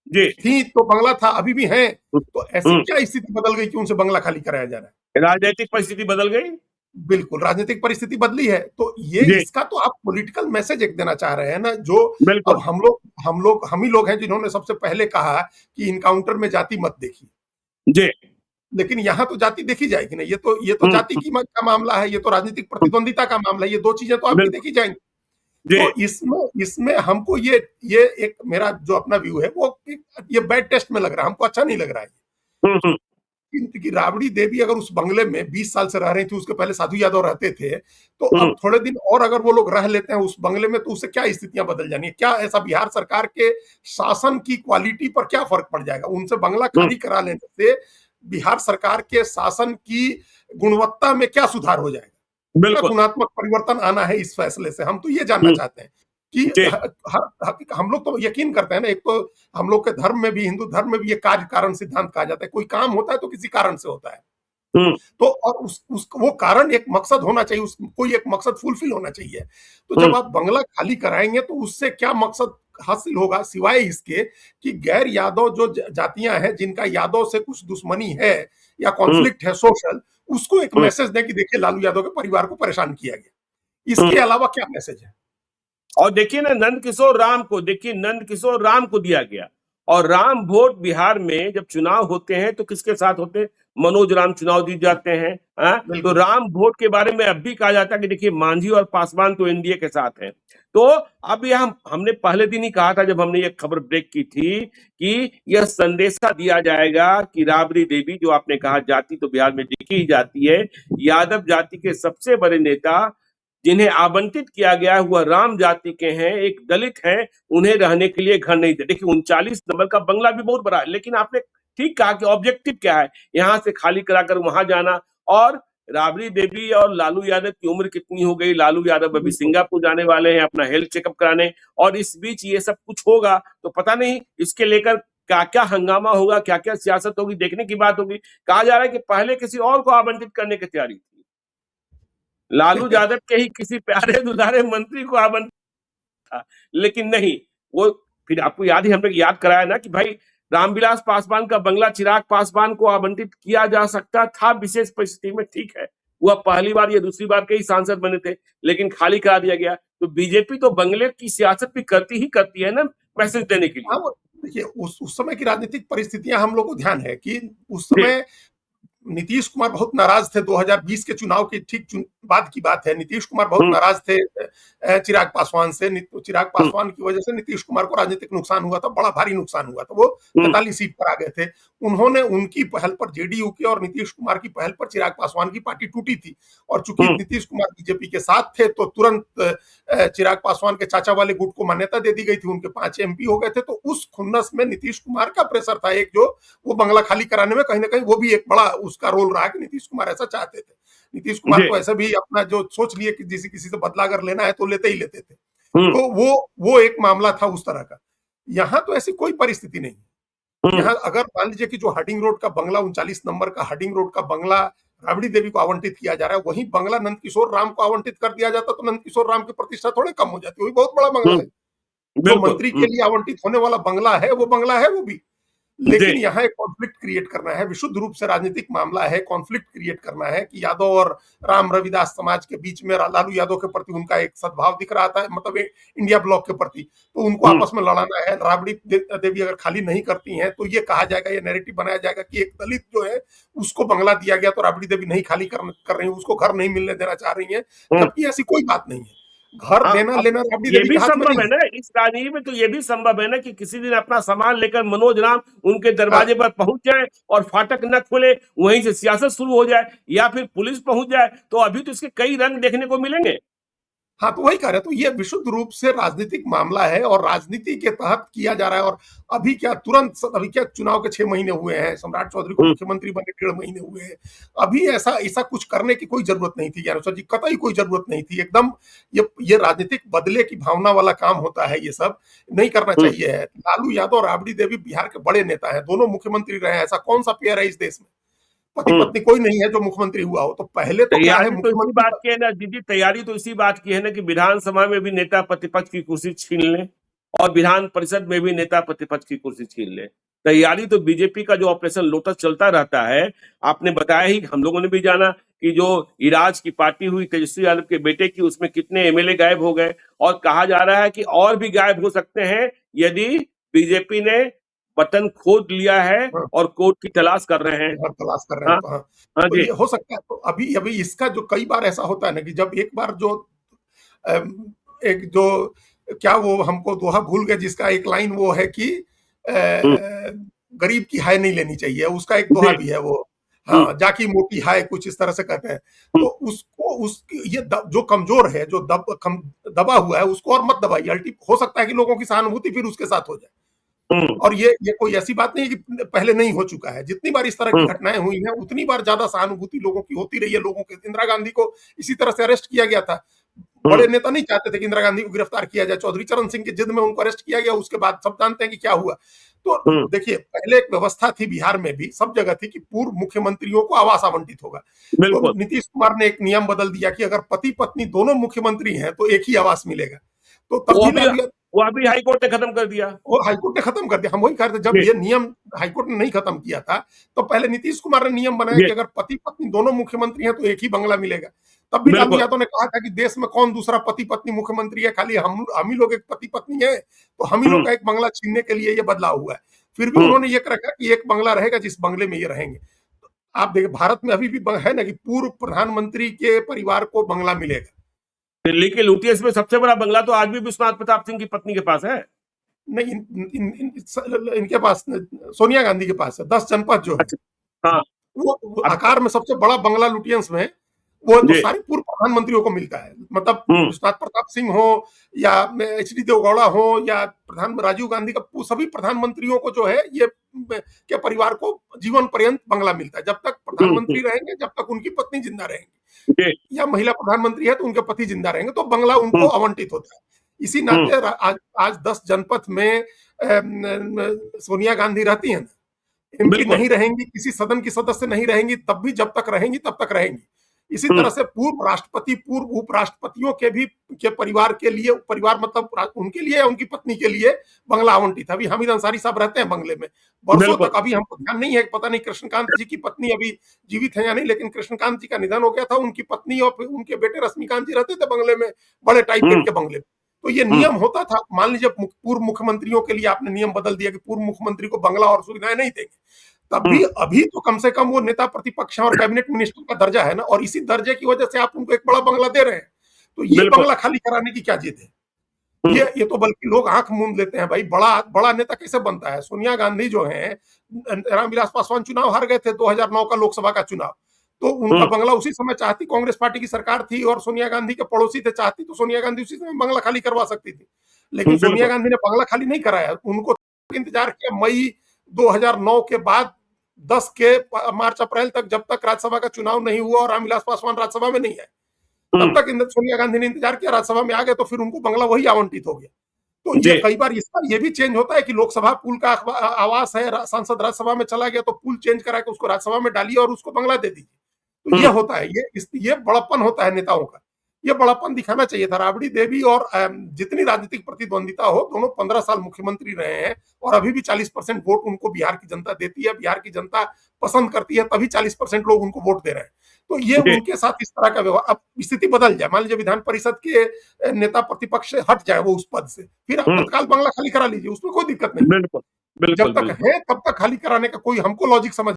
जी। थी तो बंगला था, अभी भी है। हम्म तो ऐसी हम्म। क्या स्थिति बदल गई कि उनसे बंगला खाली कराया जा रहा है। राजनीतिक परिस्थिति बदल गई। बिल्कुल राजनीतिक परिस्थिति बदली है। तो ये जी। इसका तो आप पॉलिटिकल मैसेज एक देना चाह रहे हैं ना, जो अब बिल्कुल। हम ही लोग हैं जिन्होंने सबसे पहले कहा कि इनकाउंटर में जाति मत देखिए। जी। लेकिन यहाँ तो जाति देखी जाएगी ना। ये तो जाति हम्म, का मामला है, ये तो राजनीतिक प्रतिद्वंदिता का मामला है। ये दो चीजें तो आपकी बिल्कुल। देखी जाएंगी। जी। तो इसमें हमको ये एक मेरा जो अपना व्यू है वो ये बैड टेस्ट में लग रहा है, हमको अच्छा नहीं लग रहा है। हम्म। कि राबड़ी देवी अगर उस बंगले में 20 साल से रह रही थी, उसके पहले साधु यादव रहते थे, तो अब थोड़े दिन और अगर वो लोग रह लेते हैं उस बंगले में, तो उससे क्या स्थितियां बदल जानी है। क्या ऐसा बिहार सरकार के शासन की क्वालिटी पर क्या फर्क पड़ जाएगा? उनसे बंगला खाली करा लेने से बिहार सरकार के शासन की गुणवत्ता में क्या सुधार हो जाएगा? क्या बिल्कुल। गुणात्मक परिवर्तन आना है इस फैसले से? हम तो ये जानना चाहते हैं कि जी। हम लोग तो यकीन करते हैं ना। एक तो हम लोग के धर्म में भी, हिंदू धर्म में भी, ये कार्य कारण सिद्धांत कहा जाता है। कोई काम होता है तो किसी कारण से होता है। तो और उस वो कारण एक मकसद होना चाहिए, कोई एक मकसद फुलफिल होना चाहिए। तो जब आप बंगला खाली कराएंगे तो उससे क्या मकसद हासिल होगा सिवाय इसके कि गैर यादव जो जातियां हैं जिनका यादव से कुछ दुश्मनी है या कॉन्फ्लिक्ट है सोशल, उसको एक मैसेज दें कि देखिए लालू यादव के परिवार को परेशान किया गया। इसके अलावा क्या मैसेज है? और देखिए ना, नंद किशोर राम को दिया गया। और राम वोट बिहार में जब चुनाव होते हैं तो किसके साथ होते हैं? मनोज राम चुनाव जीत जाते हैं। तो राम वोट के बारे में अब भी कहा जाता है कि देखिए मांझी और पासवान तो एनडीए के साथ हैं। तो अब यह हमने पहले दिन ही कहा था जब हमने ये खबर ब्रेक की थी कि यह संदेशा दिया जाएगा कि राबड़ी देवी, जो आपने कहा जाति तो बिहार में देखी ही जाती है, यादव जाति के सबसे बड़े नेता जिन्हें आवंटित किया गया वह राम जाति के हैं, एक दलित हैं, उन्हें रहने के लिए घर नहीं दे। देखिए 39 नंबर का बंगला भी बहुत बड़ा है, लेकिन आपने ठीक कहा कि ऑब्जेक्टिव क्या है, यहां से खाली कराकर वहां जाना। और राबड़ी देवी और लालू यादव की उम्र कितनी हो गई? लालू यादव अभी सिंगापुर जाने वाले हैं अपना हेल्थ चेकअप कराने, और इस बीच ये सब कुछ होगा तो पता नहीं इसके लेकर क्या क्या हंगामा होगा, क्या क्या सियासत होगी, देखने की बात होगी। कहा जा रहा है कि पहले किसी और को आवंटित करने की तैयारी थी, लालू यादव के ही किसी प्यारे दुलारे मंत्री को आवंटित था, लेकिन नहीं, वो फिर आपको याद ही हमने याद कराया ना कि भाई रामविलास पासवान का बंगला चिराग पासवान को आवंटित किया जा सकता था विशेष परिस्थिति में, ठीक है, वह पहली बार या दूसरी बार के ही सांसद बने थे, लेकिन खाली करा दिया गया। तो बीजेपी तो बंगले की सियासत भी करती है ना, मैसेज देने के लिए। देखिए उस समय की राजनीतिक परिस्थितियां हम लोग को ध्यान है कि उस समय नीतीश कुमार बहुत नाराज थे। 2020 के चुनाव की ठीक बाद की बात है। नीतीश कुमार बहुत नाराज थे चिराग पासवान से। चिराग पासवान की वजह से नीतीश कुमार को राजनीतिक नुकसान हुआ था, बड़ा भारी नुकसान हुआ था। वो 43 सीट पर आ गए थे। उन्होंने उनकी पहल पर, जेडीयू की और नीतीश कुमार की पहल पर चिराग पासवान की पार्टी टूटी थी। और चूंकि नीतीश कुमार बीजेपी के साथ थे तो तुरंत चिराग पासवान के चाचा वाले गुट को मान्यता दे दी गई थी। उनके 5 एमपी हो गए थे। तो उस खुन्नस में नीतीश कुमार का प्रेशर था एक, जो वो बंगला खाली कराने में कहीं ना कहीं वो भी एक बड़ा उसका रोल रहा कि नीतीश कुमार ऐसा चाहते थे। नीतीश कुमार तो ऐसा भी अपना जो सोच लिए कि किसी से बदला अगर लेना है तो लेते ही लेते थे। तो वो एक मामला था उस तरह का। यहाँ तो ऐसी कोई परिस्थिति नहीं। यहाँ अगर मान लीजिए कि जो हार्डिंग रोड का बंगला, 39 नंबर का हार्डिंग रोड का बंगला राबड़ी देवी को आवंटित किया जा रहा है, वही बंगला नंदकिशोर राम को आवंटित कर दिया जाता तो नंदकिशोर राम की प्रतिष्ठा थोड़े कम हो जाती। वही बहुत बड़ा बंगला है। जो मंत्री के लिए आवंटित होने वाला बंगला है वो भी। लेकिन यहाँ एक कॉन्फ्लिक्ट क्रिएट करना है, विशुद्ध रूप से राजनीतिक मामला है। कॉन्फ्लिक्ट क्रिएट करना है कि यादव और राम रविदास समाज के बीच में लालू यादव के प्रति उनका एक सद्भाव दिख रहा था, मतलब इंडिया ब्लॉक के प्रति, तो उनको आपस में लड़ाना है। राबड़ी देवी अगर खाली नहीं करती हैं तो ये कहा जाएगा, ये नैरेटिव बनाया जाएगा कि एक दलित जो है उसको बंगला दिया गया तो राबड़ी देवी नहीं खाली कर रही है, उसको घर नहीं मिलने देना चाह रही है, जबकि ऐसी कोई बात नहीं है। घर देना लेना राबड़ी देवी के हाथ में संभव है ना, इस राजनीति में तो ये भी संभव है ना कि किसी दिन अपना सामान लेकर मनोज राम उनके दरवाजे पर पहुंच जाए और फाटक न खोले, वहीं से सियासत शुरू हो जाए, या फिर पुलिस पहुंच जाए, तो अभी तो इसके कई रंग देखने को मिलेंगे। हाँ, तो वही कह रहे, तो ये विशुद्ध रूप से राजनीतिक मामला है और राजनीति के तहत किया जा रहा है। और अभी क्या चुनाव के 6 महीने हुए हैं, सम्राट चौधरी को मुख्यमंत्री बने 1.5 महीने हुए हैं। अभी ऐसा कुछ करने की कोई जरूरत नहीं थी ज्ञानेश्वर जी, कतई कोई जरूरत नहीं थी। एकदम ये राजनीतिक बदले की भावना वाला काम होता है, ये सब नहीं करना चाहिए है। लालू यादव और राबड़ी देवी बिहार के बड़े नेता है, दोनों मुख्यमंत्री रहे हैं। ऐसा कौन सा पेयर है इस देश में? पति पत्नी कोई नहीं है जो मुख्यमंत्री हुआ हो। तो पहले तो क्या है, मुख्यमंत्री बात की है ना दीदी, तैयारी तो इसी बात की है ना कि विधानसभा में भी नेता प्रतिपक्ष की कुर्सी छीन ले और विधान परिषद में भी नेता प्रतिपक्ष की कुर्सी छीन ले। तैयारी तो बीजेपी का जो ऑपरेशन लोटस चलता रहता है, आपने बताया ही, हम लोगों ने भी जाना कि जो इराज की पार्टी हुई तेजस्वी यादव के बेटे की, उसमें कितने एमएलए गायब हो गए, और कहा जा रहा है कि और भी गायब हो सकते हैं यदि बीजेपी ने बटन खोद लिया है और कोर्ट की तलाश कर रहे हैं। तो ये हो सकता है। तो अभी इसका जो कई बार ऐसा होता है ना कि जब एक बार क्या वो हमको दोहा भूल गए, जिसका एक लाइन वो है कि गरीब की हाय नहीं लेनी चाहिए, उसका एक दोहा भी है वो, हाँ, जाकी मोटी हाय, कुछ इस तरह से कहते हैं। तो ये जो कमजोर है, जो दबा हुआ है, उसको और मत दबाइए। हो सकता है कि लोगों की सहानुभूति फिर उसके साथ हो जाए। और ये कोई ऐसी बात नहीं है कि पहले नहीं हो चुका है। जितनी बार इस तरह की घटनाएं हुई हैं, उतनी बार ज्यादा सहानुभूति लोगों की होती रही है। लोगों के, इंदिरा गांधी को इसी तरह से अरेस्ट किया गया था, बड़े नेता नहीं चाहते थे कि इंदिरा गांधी को गिरफ्तार किया जाए। चौधरी चरण सिंह की जिद में उनको अरेस्ट किया गया, उसके बाद सब जानते हैं कि क्या हुआ। तो देखिए, पहले एक व्यवस्था थी बिहार में भी, सब जगह थी कि पूर्व मुख्यमंत्रियों को आवास आवंटित होगा। तो नीतीश कुमार ने एक नियम बदल दिया कि अगर पति पत्नी दोनों मुख्यमंत्री हैं तो एक ही आवास मिलेगा। तो तब वो अभी हाईकोर्ट ने खत्म कर दिया, और हाईकोर्ट ने खत्म कर दिया। हम वही कह रहे थे, जब ये नियम हाईकोर्ट ने नहीं खत्म किया था तो पहले नीतीश कुमार ने नियम बनाया कि अगर पति पत्नी दोनों मुख्यमंत्री हैं तो एक ही बंगला मिलेगा। तब भी लालू यादव ने कहा था कि देश में कौन दूसरा पति पत्नी मुख्यमंत्री है, खाली हम ही लोग एक पति पत्नी है, तो हम ही लोग का एक बंगला छीनने के लिए ये बदलाव हुआ है। फिर भी उन्होंने ये रखा कि एक बंगला रहेगा जिस बंगले में ये रहेंगे। तो आप देखिए, भारत में अभी भी है ना कि पूर्व प्रधानमंत्री के परिवार को बंगला मिलेगा। दिल्ली के लुटियंस में सबसे बड़ा बंगला तो आज भी विश्वनाथ प्रताप सिंह की पत्नी के पास है। नहीं, इनके पास, सोनिया गांधी के पास है। 10 जनपद जो है, हाँ, वो आकार में सबसे बड़ा बंगला लुटियंस में, वो तो सारे पूर्व प्रधानमंत्रियों को मिलता है। मतलब विश्वनाथ प्रताप सिंह हो या एच.डी. देवगौड़ा हो या राजीव गांधी का, सभी प्रधानमंत्रियों को जो है ये के परिवार को जीवन पर्यंत बंगला मिलता है। जब तक प्रधानमंत्री रहेंगे, जब तक उनकी पत्नी जिंदा रहेंगी, या महिला प्रधानमंत्री है तो उनके पति जिंदा रहेंगे, तो बंगला उनको आवंटित होता है। इसी नाते आज 10 जनपद में सोनिया गांधी रहती हैं, इनकी नहीं रहेंगी, किसी सदन की सदस्य नहीं रहेंगी, तब भी जब तक रहेंगी तब तक रहेंगी। इसी तरह से पूर्व राष्ट्रपति, पूर्व उपराष्ट्रपतियों के भी परिवार के लिए, परिवार मतलब उनके लिए, उनकी पत्नी के लिए बंगला आवंटित है। अभी हामिद अंसारी साहब रहते हैं बंगले में वर्षों तक। अभी हमको ध्यान नहीं है, पता नहीं कृष्णकांत जी की पत्नी अभी जीवित है या नहीं, लेकिन कृष्णकांत जी का निधन हो गया था, उनकी पत्नी और उनके बेटे रश्मिकांत जी रहते थे बंगले में, बड़े टाइप के बंगले में। तो ये नियम होता था। मान लीजिए पूर्व मुख्यमंत्रियों के लिए आपने नियम बदल दिया कि पूर्व मुख्यमंत्री को बंगला और सुविधाएं नहीं देंगे, तब भी अभी तो कम से कम वो नेता प्रतिपक्ष और कैबिनेट मिनिस्टर का दर्जा है ना, और इसी दर्जे की वजह से आप उनको एक बड़ा बंगला दे रहे हैं। तो ये बंगला खाली कराने की क्या जिद है? ये तो बल्कि लोग आंख मूंद लेते हैं। भाई, बड़ा नेता कैसे बनता है? सोनिया गांधी जो है, रामविलास पासवान चुनाव हार गए थे 2009 का लोकसभा का चुनाव, तो उनका बंगला उसी समय चाहती, कांग्रेस पार्टी की सरकार थी और सोनिया गांधी के पड़ोसी थे, चाहती तो सोनिया गांधी उसी समय बंगला खाली करवा सकती थी। लेकिन सोनिया गांधी ने बंगला खाली नहीं कराया, उनको इंतजार किया मई 2009 के बाद 10 के मार्च अप्रैल तक, जब तक राज्यसभा का चुनाव नहीं हुआ और रामविलास पासवान राज्यसभा में नहीं आए, तब तक सोनिया गांधी ने इंतजार किया। राज्यसभा में आ गए तो फिर उनको बंगला वही आवंटित हो गया। तो ये कई बार इसका ये भी चेंज होता है कि लोकसभा पूल का आवास है, सांसद राज्यसभा में चला गया तो पूल चेंज करा के उसको राज्यसभा में डालिए और उसको बंगला दे दीजिए। तो ये होता है, ये बड़प्पन होता है नेताओं का। ये बड़प्पन दिखाना चाहिए था। राबड़ी देवी और जितनी राजनीतिक प्रतिद्वंदिता हो, दोनों 15 साल मुख्यमंत्री रहे हैं और अभी भी 40% वोट उनको बिहार की जनता देती है, बिहार की जनता पसंद करती है, तभी 40% लोग उनको वोट दे रहे हैं। तो ये उनके साथ इस तरह का व्यवहार, अब स्थिति बदल जाए, मान लीजिए विधान परिषद के नेता प्रतिपक्ष से हट जाए वो उस पद से, फिर आप तत्काल बंगला खाली करा लीजिए, उसमें कोई दिक्कत नहीं। जब तक है तब तक खाली कराने का कोई हमको लॉजिक समझ।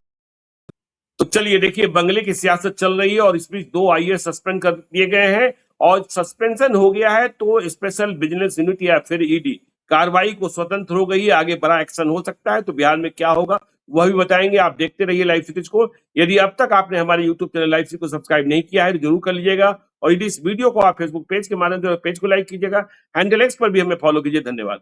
तो चलिए देखिए, बंगले की सियासत चल रही है और इस बीच 2 आईएएस सस्पेंड कर दिए गए हैं और सस्पेंशन हो गया है तो स्पेशल विजिलेंस यूनिट या फिर ईडी कार्रवाई को स्वतंत्र हो गई है। आगे बड़ा एक्शन हो सकता है, तो बिहार में क्या होगा वह भी बताएंगे। आप देखते रहिए लाइव सिटीज को। यदि अब तक आपने हमारे यूट्यूब चैनल लाइव सिटीज को सब्सक्राइब नहीं किया है तो जरूर कर लीजिएगा, और यदि इस वीडियो को आप फेसबुक पेज के माध्यम से पेज को लाइक कीजिएगा, हैंडल एक्स पर भी हमें फॉलो कीजिए। धन्यवाद।